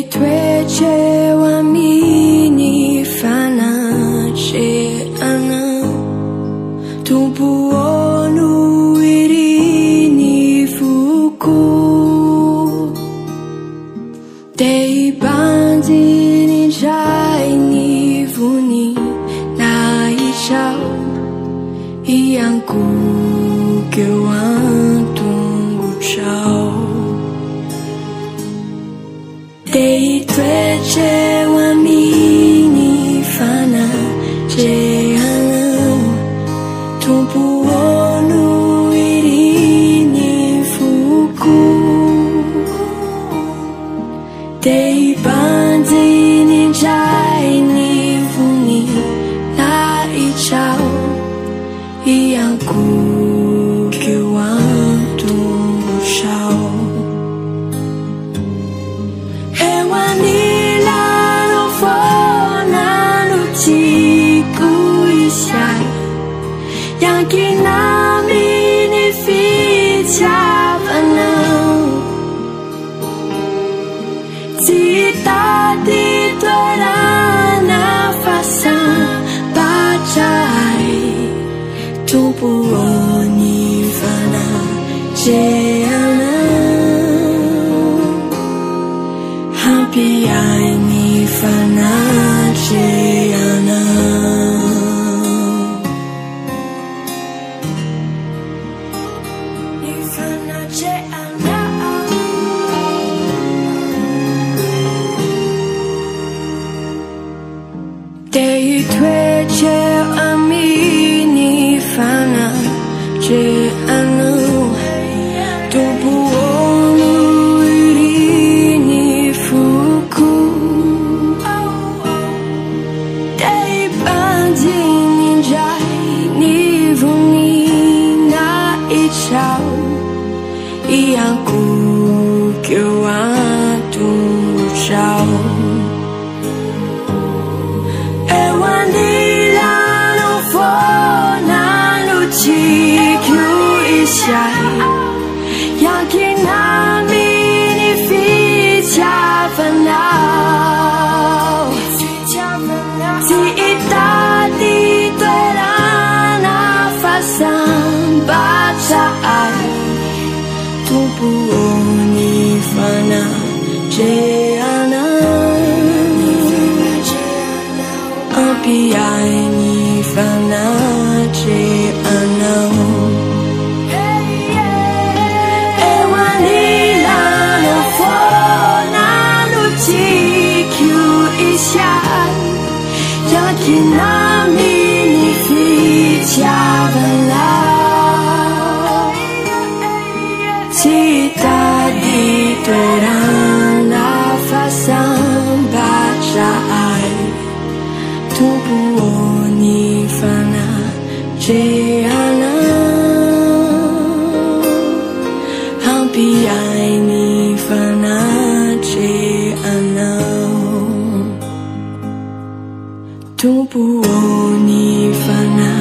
Deitweche wamini fanache ana Tumpu onu irini fuku Dei bandi ni jai ni vuni Na ichau Ianku kewantungu chau Deitweche wamini fanache ana Tumpu onu irini fuku Dei bandi ni jai ni vuni Na ichau Ianku kewantungu chau Yang kinami ni ficha panau Cita di tuara nafasan bacai Tumpu oni fana jeana Happy ai ni fana jeana Deitweche amini fanache ana Tumpu onu irini fuku Dei bandi ni jai ni vuni na ichau Ianku kewantungu chau Yang kinami ni ficha fanau Cita di tuera nafasan bacai Tumpu oni fana jeana Api ai ni fana jeana Kinami ni ficha balau Cita di tuera nafasan bacai Tumpu oni fana jeana Hampi ai ni fana jeana Tumpu oni fana